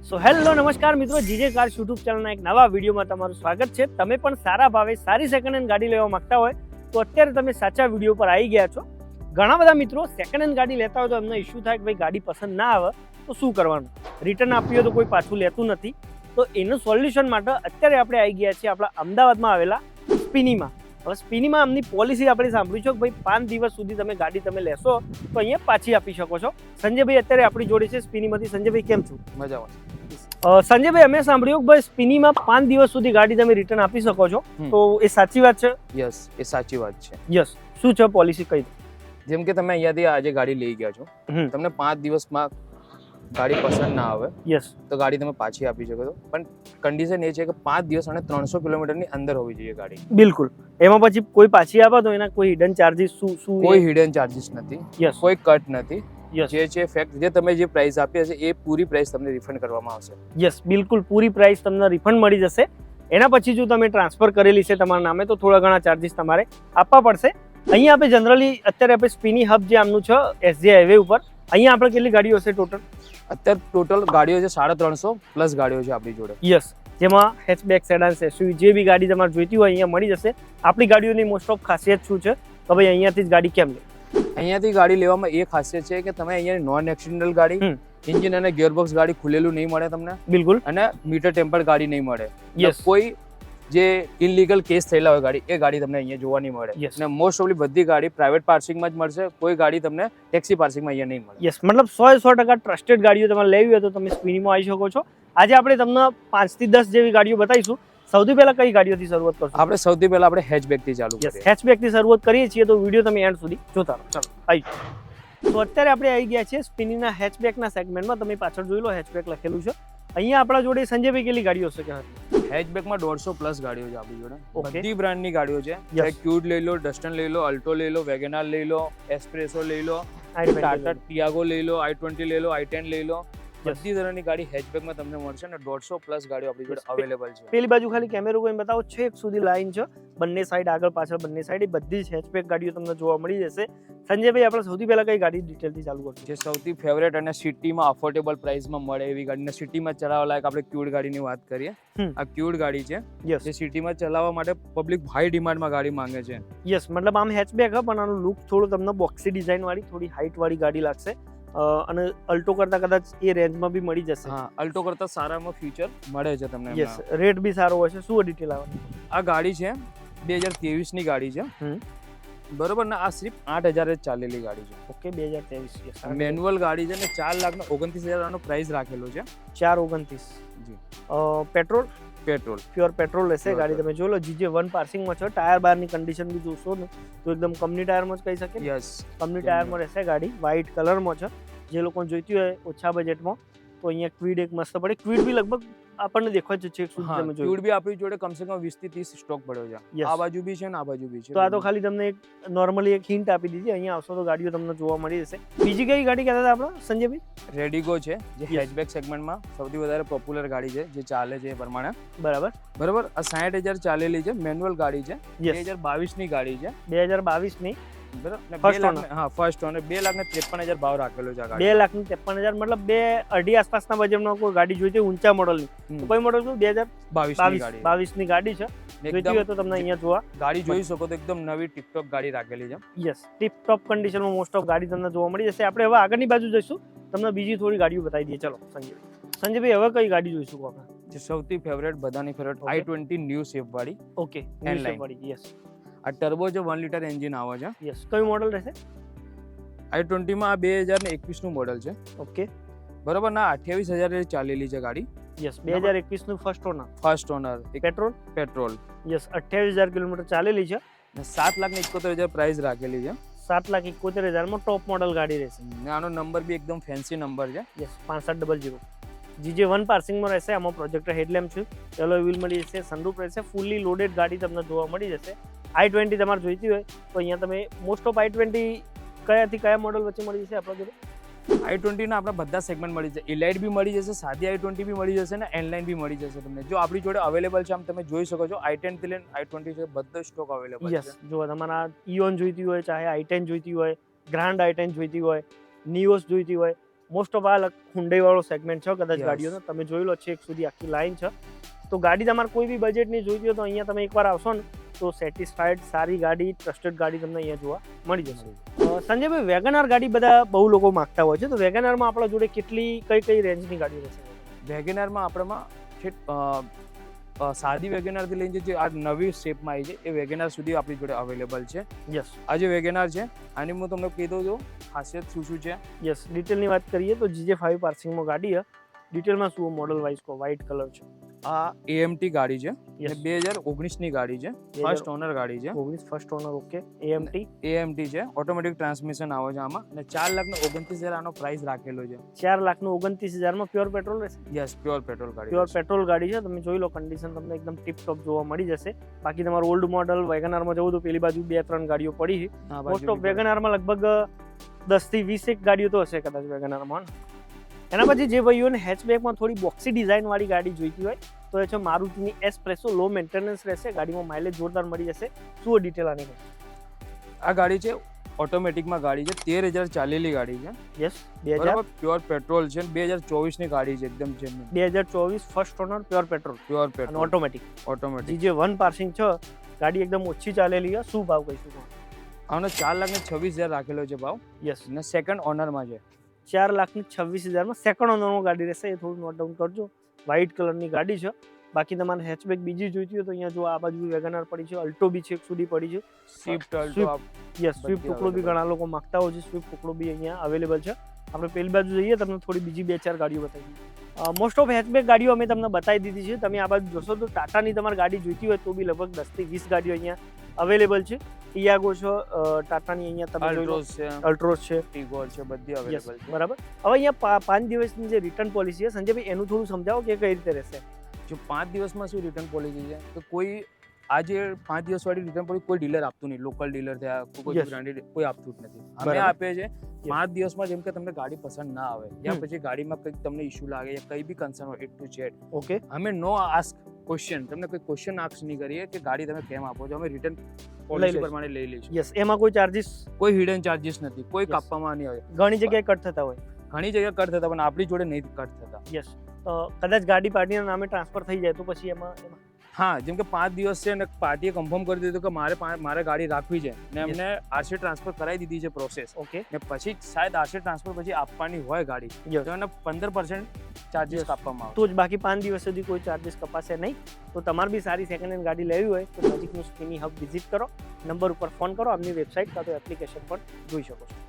So hello નમસ્કાર મિત્રો, GJ cars YouTube ચેનલના એક નવા વિડીયોમાં તમારું સ્વાગત છે. તમે પણ સારા ભાવે સારી સેકન્ડ હેન્ડ ગાડી લેવા માંગતા હોય તો અત્યારે તમે સાચા વિડીયો પર આવી ગયા છો. ઘણા બધા મિત્રો સેકન્ડ હેન્ડ ગાડી લેતા હોય તો એમને ઇશ્યુ થાય કે ભાઈ ગાડી પસંદ ના આવે તો શું કરવાનું, રિટર્ન આપવી હોય તો કોઈ પાછું લેતું નથી. તો એનું સોલ્યુશન માટે અત્યારે આપણે આવી ગયા છીએ આપણા અમદાવાદમાં આવેલા સ્પિનીમાં. હવે સ્પિનીમાં આમની પોલિસી આપણે સાંભળી છે કે ભાઈ 5 દિવસ સુધી તમે ગાડી તમે લેશો તો અહીંયા પાછી આપી શકો છો. સંજયભાઈ અત્યારે આપણી જોડે છે સ્પિનીમાંથી. સંજયભાઈ કેમ છો? મજામાં. સંજયભાઈ, અમે સાંભળ્યું કે ભાઈ સ્પિનીમાં 5 દિવસ સુધી ગાડી તમે રિટર્ન આપી શકો છો, તો એ સાચી વાત છે? યસ, એ સાચી વાત છે. યસ. શું છે પોલિસી કઈ? જેમ કે તમે અહીંયાથી આજે ગાડી લઈ ગયા છો, તમને 5 દિવસમાં ગાડી પસંદ ના આવે યસ તો ગાડી તમે પાછી આપી શકો છો, પણ કન્ડિશન એ છે કે 5 દિવસ અને 300 કિલોમીટરની અંદર હોવી જોઈએ ગાડી. બિલકુલ. એમાં પછી કોઈ પાછી આપે તો એના કોઈ હિડન ચાર્જીસ શું? કોઈ હિડન ચાર્જીસ નથી, યસ, કોઈ કટ નથી. યસ, જે છે ફેક્ટ, જે તમે જે પ્રાઇસ આપી હશે એ પૂરી પ્રાઇસ તમને રિફંડ કરવામાં આવશે. યસ, બિલકુલ પૂરી પ્રાઇસ તમને રિફંડ મળી જશે. એના પછી જો તમે ટ્રાન્સફર કરેલી છે તમારા નામે તો થોડા ઘણા ચાર્જીસ તમારે આપવા પડશે. અહીંયા આપણે જનરલી અત્યારે આપણે સ્પિની હબ જે આમનું છે એસજી હાઈવે ઉપર, અહીંયા આપણે કેટલી ગાડીઓ હશે ટોટલ? અત્યારે ટોટલ ગાડીઓ છે 350 પ્લસ ગાડીઓ છે આપણી જોડે. યસ, જેમાં હેચબેક, સેડાન, એસયુવી જે બી ગાડી તમારે જોઈતી હોય અહીંયા મળી જશે. આપણી ગાડીઓની મોસ્ટ ઓફ ખાસિયત શું છે કે ભાઈ અહીંયાથી જ ગાડી કેમ લે? અહીંયાથી ગાડી લેવામાં એ ખાસિયત છે કે તમે અહીંયા નોન એક્સિડેન્ટલ ગાડી, એન્જિન અને ગિયરબોક્સ ગાડી ખુલેલું નહીં મળે તમને. બિલકુલ. અને મીટર ટેમ્પર ગાડી નહીં મળે. યસ. કોઈ જે ઇનલીગલ કેસ થયેલા હોય ગાડી, એ ગાડી તમને અહીંયા જોવા નહીં મળે. Yes. અને મોસ્ટ ઓફલી બધી ગાડી પ્રાઇવેટ પાર્કિંગમાં જ મળશે. કોઈ ગાડી તમને ટેક્સી પાર્કિંગમાં અહીંયા નહીં મળે. યસ, મતલબ 100% ટ્રસ્ટેડ ગાડીઓ તમારે લેવી હોય તો તમે સ્પિનીમાં આવી શકો છો. આજે આપણે તમને 5 થી 10 જેવી ગાડીઓ બતાવીશું. સૌથી પહેલા કઈ ગાડીઓથી શરૂઆત કરશું? આપણે સૌથી પહેલા આપણે હેચબેક થી ચાલુ યસ, કરીએ. હેચબેક થી શરૂઆત કરીએ છીએ તો વિડીયો તમે એન્ડ સુધી જોતા રહો. ચાલો આવી. તો અત્યારે આપણે આવી ગયા છીએ સ્પિનીના હેચબેકના સેગમેન્ટમાં. તમે પાછળ જોઈ લો હેચબેક લખેલું છે. અહીંયા આપણા જોડે સંજયભાઈ કેટલી ગાડીઓ છે કે? હેચબેકમાં 150 પ્લસ ગાડીઓ છે આપણી જોડે. Okay. બધી બ્રાન્ડની ગાડીઓ છે. Yes. ક્યુડ લઈ લો, ડસ્ટન લઈ લો, અલ્ટો લઈ લો, વેગેનાર લઈ લો, એસ્પ્રેસો લઈ લો, i20 ટાટા ટિયાગો લઈ લો, i20 લઈ લો, i10 લઈ લો. Yes. બધી તરહની ગાડી હેચબેકમાં તમને મળશે અને 150 પ્લસ ગાડીઓ આપણી જોડે અવેલેબલ છે. પેલી બાજુ ખાલી કેમેરો કોઈ બતાવો, છેક સુધી લાઈન છે બંને સાઈડ, આગળ પાછળ બંને સાઈડ એ બધી જ હેચબેક ગાડીઓ તમને જોવા મળી જશે. સંજયભાઈ, આપણે સૌથી પહેલા કઈ ગાડી ડિટેલથી ચાલુ કરશું? જે સૌથી ફેવરેટ અને સિટીમાં અફોર્ડેબલ પ્રાઇસમાં મળે એવી ગાડીને સિટીમાં ચલાવવા લાયક આપણે ક્યુડ ગાડીની વાત કરીએ. આ ક્યુડ ગાડી છે યસ, જે સિટીમાં ચલાવવા માટે પબ્લિક હાઈ ડિમાન્ડમાં ગાડી માંગે છે. યસ, મતલબ આમ હેચબેક હે પણ આનું લુક થોડું તમને બોક્સી ડિઝાઇન વાળી થોડી હાઈટ વાળી ગાડી લાગશે. અને અલ્ટો કરતા કદાચ એ રેન્જમાં બી મળી જશે. હા, અલ્ટો કરતા સારામાં ફીચર મળે છે તમને. યસ, રેટ બી સારો હોય છે. શું ડિટેલ આવે? આ ગાડી છે 2023 ની ગાડી છે, બરોબર ને? આ સિર્ફ 8,000 જ ચાલેલી ગાડી છે. ઓકે, 2023. યસ, મેન્યુઅલ ગાડી છે ને 4,29,000 નો પ્રાઇસ રાખેલો છે. 429. જી, પેટ્રોલ પેટ્રોલ પ્યોર પેટ્રોલ રહેશે. ગાડી તમે જોઈ લો, GJ1 પાર્સિંગમાં છે. ટાયર બારની કન્ડિશન બી જોશો ને તો એકદમ કંપની ટાયરમાં જ કહી શકે. યસ, કંપની ટાયરમાં રહેશે ગાડી. વ્હાઇટ કલરમાં છે. જે લોકોને જોઈતી હોય ઓછા બજેટમાં તો અહીંયા ક્વિડ એક મસ્ત પડે. ક્વિડ બી લગભગ આપણને દેખાય છે છેક સુધી તમે જોયું. ક્યુડ બી આપણી જોડે કમસે કમ 20 થી 30 સ્ટોક પડ્યો છે. Yes. આ બાજુ બી છે ને આ બાજુ બી છે. તો આ તો ખાલી તમને એક નોર્મલી એક હિન્ટ આપી દીધી. અહીંયા આવશો તો ગાડીઓ તમને જોવા મળી જશે. બીજી કઈ ગાડી કહેતા હતા આપણે સંજયભાઈ? રેડિગો છે, જે Yes. હેચબેક સેગમેન્ટમાં સૌથી વધારે પોપ્યુલર ગાડી છે, જે ચાલે છે એ પ્રમાણે. બરાબર. બરોબર. આ 60,000 ચાલેલી છે, મેન્યુઅલ ગાડી છે. Yes. 2022 ની ગાડી છે. 2022 ની. બરાબર. ને First 2 લાખ owner. હા, ફર્સ્ટ ઓનર. 2,53,000 ભાવ રાખેલો છે આ ગાડી. 2,53,000 મતલબ 2.5 આસપાસના બજેટમાં કોઈ ગાડી જોઈતી હોય ઊંચા મોડલની તો કોઈ મોડલ શું? 22 ની ગાડી. 2022 ની ગાડી છે. જોઈતી હોય તો તમને અહીંયા જોવા ગાડી જોઈ શકો તો એકદમ નવી ટિકટોક ગાડી રાખેલી છે. યસ, ટીપ ટોપ કન્ડિશનમાં મોસ્ટ ઓફ ગાડી તમને જોવા મળી જશે. આપણે હવે આગળની બાજુ જઈશું, તમને બીજી થોડી ગાડીઓ બતાવી દઈએ. ચલો સંજયભાઈ, હવે કઈ ગાડી જોઈશું આપણે? જે સૌથી ફેવરેટ, બધાની favourite, Okay. i20 new shape વાળી. Okay, N-line. યસ આ ટર્બો છે, 1 લિટર એન્જિન આવે છે. યસ. કયું મોડલ રહેશે? i20 માં આ 2021 નું મોડલ છે. ઓકે, બરોબર ના? 28,000 ચાલેલી છે ગાડી. યસ. 2021 નું first honour, first honour, petrol. Petrol. Yes, 28,000 kilometre ચાલેલી છે. 7,71,000 પ્રાઇસ રાખેલી છે. 7,71,000 માં ટોપ મોડલ ગાડી રહેશે. ને આનો નંબર બી એકદમ ફેન્સી નંબર છે. યસ, 6500. GJ1 પાર્સિંગમાં રહેશે. આમાં પ્રોજેક્ટર હેડલેમ્પ છે, એલોય વ્હીલ મળી જશે, સનરૂફ રહેશે. ફૂલી લોડેડ ગાડી તમને જોવા મળી જશે. i20 તમારે જોઈતી હોય તો અહીંયા તમે મોસ્ટ ઓફ i20 કયાથી કયા મોડલ વચ્ચે મળી જશે આપણા જોડે? i20 ના આપણા બધા સેગમેન્ટ મળી જશે. ઇલાઇટ બી મળી જશે, સાદી i20 બી મળી જશે ને N-line બી મળી જશે તમને. જો આપણી જોડે અવેલેબલ છે, આમ તમે જોઈ શકો છો. i10 થી લઈને i20 છે, બધો સ્ટોક અવેલેબલ છે. યસ, જો તમારા ઇઓન જોઈતી હોય, ચાહે i10 જોઈતી હોય, ગ્રાન્ડ i10 જોઈતી હોય, નિયોસ જોઈતી હોય, મોસ્ટ ઓફ આ હુન્ડાઈ વાળો સેગમેન્ટ છે કદાચ Yes. ગાડીઓનો તમે જોઈ લો છેક સુધી આખી લાઈન છે. તો ગાડી તમારે કોઈ બી બજેટની જોઈતી હોય તો અહીંયા તમે એકવાર આવશો ને તો સેટિસ્ફાઈડ સારી ગાડી ટ્રસ્ટેડ ગાડી તમને અહીંયા જોવા મળી જશે. સંજયભાઈ, વેગનાર ગાડી બધા બહુ લોકો માંગતા હોય છે, તો વેગનારમાં આપણા જોડે કઈ રેન્જની ગાડીઓ રહેશે? વેગેનારમાં આપણામાં છે સાદી વેગેનારથી લઈને જે આ નવી શેપમાં આવી છે એ વેગેનાર સુધી આપણી જોડે અવેલેબલ છે. યસ આ જે વેગેનાર છે આની હું તમને કહી દઉં છું ખાસિયત શું છે. યસ ડિટેલની વાત કરીએ તો GJ5 પાર્સિંગમાં ગાડી છે. ડિટેલમાં શું મોડલ વાઇઝ કહો? વ્હાઇટ કલર છે. આ AMT ગાડી છે Yes. અને 2019ની ગાડી છે. ફર્સ્ટ ઓનર ગાડી છે. 19 ફર્સ્ટ ઓનર. ઓકે. AMT છે. ઓટોમેટિક ટ્રાન્સમિશન આવે છે આમાં અને 4,29,000 આનો પ્રાઇસ રાખેલો છે. 4,29,000 પ્યોર પેટ્રોલ રહેશે. યસ, પ્યોર પેટ્રોલ ગાડી. પ્યોર પેટ્રોલ ગાડી છે. તમે જોઈ લો કન્ડિશન તમને એકદમ ટીપ ટોપ જોવા મળી જશે. બાકી તમારું ઓલ્ડ મોડલ વેગનારમાં જવું તો પેલી બાજુ 2-3 ગાડીઓ પડી છે. મોસ્ટ ઓફ વેગનારમાં લગભગ 10 થી 20 એક ગાડીઓ તો હશે કદાચ વેગનારમાં. એના પછી જે ભાઈઓને હેચબેકમાં થોડી બોક્સી ડિઝાઇન વાળી ગાડી જોઈતી હોય તો એ છે મારુતિની એસ્પ્રેસો. લો મેન્ટેનન્સ રહેશે, ગાડીમાં માઇલેજ જોરદાર મળી જશે. શું ડિટેલ આની? આ ગાડી છે ઓટોમેટિકમાં ગાડી છે. 13,000 ચાલેલી ગાડી છે. યસ. 2000 પ્યોર પેટ્રોલ છે. 2024ની ગાડી છે. એકદમ genuine 2024 first owner pure petrol pure અને petrol automatic. Automatic. GJ1 passing છે. ગાડી એકદમ ઓછી ચાલેલી છે. શું ભાવ કહીશું? આનો 4,26,000 રાખેલો છે ભાવ. યસ. અને સેકન્ડ ઓનરમાં છે. 4,26,000 સેકન્ડ ઓનરમાં ગાડી રહેશે. એ થોડું નોટ ડાઉન કરજો. વ્હાઇટ કલરની ગાડી છે. બાકી તમારે હેચબેક બીજી જોઈતી હોય તો અહીંયા જો આ બાજુ વેગનાર પડી છે, અલ્ટો બી છેક સુધી પડી છે. Swift Swift. Alto yes, Swift ટુકડો બી ઘણા લોકો માંગતા હોય છે. સ્વિફ્ટ ટુકડો બી અહીંયા અવેલેબલ છે. આપણે પેલી બાજુ જઈએ તમને થોડી બીજી 2-4 ગાડીઓ બતાવી. મોસ્ટ ઓફ હેચબેક ગાડીઓ અમે તમને બતાવી દીધી છે. તમે આ બાજુ જોશો તો ટાટાની તમારે ગાડી જોઈતી હોય તો બી લગભગ 10 થી 20 ગાડીઓ અહીંયા અવેલેબલ છે. ટિયાગો છે, ટાટાની અહીંયા તમે જોઈ લો, અલ્ટ્રોસ છે, અલ્ટ્રોસ છે. ટીગોર છે, બધી Yes, અવેલેબલ છે. બરાબર. હવે અહીંયા 5 દિવસની જે રિટર્ન પોલિસી છે સંજયભાઈ એનું થોડું સમજાવો કે કઈ રીતે રહેશે? જો 5 દિવસમાં શું રિટર્ન પોલિસી છે તો કોઈ આજે 5 દિવસ વાળી રિટર્ન પોલિસી કોઈ ડીલર આપતું નહીં. લોકલ ડીલર થયા કોઈ Yes. બ્રાન્ડેડ કોઈ આપતું જ નથી. અમે બરાબર. આપીએ છીએ 5 દિવસમાં. જેમ કે તમને ગાડી પસંદ ના આવે યા પછી ગાડીમાં કંઈક તમને ઇશ્યુ લાગે યા કંઈ બી કન્સર્ન હોય A to Z, ઓકે. અમે નો આસ્ક ક્વેશ્ચન તમને કોઈ ક્વેશ્ચન આસ્ક નહીં કરીએ કે ગાડી તમે કેમ આપો છો. અમે રિટર્ન પોલિસી લઈશું. પ્રમાણે લઈ લઈશું. યસ, એમાં કોઈ ચાર્જિસ કોઈ હિડન ચાર્જિસ નથી, કોઈ Yes. કાપવામાં નહીં આવે. ઘણી જગ્યાએ કટ થતા હોય. ઘણી જગ્યાએ કટ થતા પણ આપણી જોડે નહીં કટ થતા. યસ. કદાચ ગાડી પાર્ટીના નામે ટ્રાન્સફર થઈ જાય તો પછી એમાં હા, જેમ કે 5 દિવસ છે અને પાર્ટીએ કન્ફર્મ કરી દીધું કે મારે ગાડી રાખવી છે ને Yes. એમને આરસી ટ્રાન્સફર કરાવી દીધી છે પ્રોસેસ ઓકે. ને પછી શાયદ આરસી ટ્રાન્સફર પછી આપવાની હોય ગાડી Yes. તો એને 15% ચાર્જિસ Yes. કાપવામાં આવે. તો જ બાકી 5 દિવસ સુધી કોઈ ચાર્જિસ કપાશે નહીં. તો તમારે બી સારી સેકન્ડ હેન્ડ ગાડી લેવી હોય તો નજીકનું સ્કીની હબ વિઝિટ કરો, નંબર ઉપર ફોન કરો, આપની વેબસાઇટ કાં તો એપ્લિકેશન પર જોઈ શકો છો.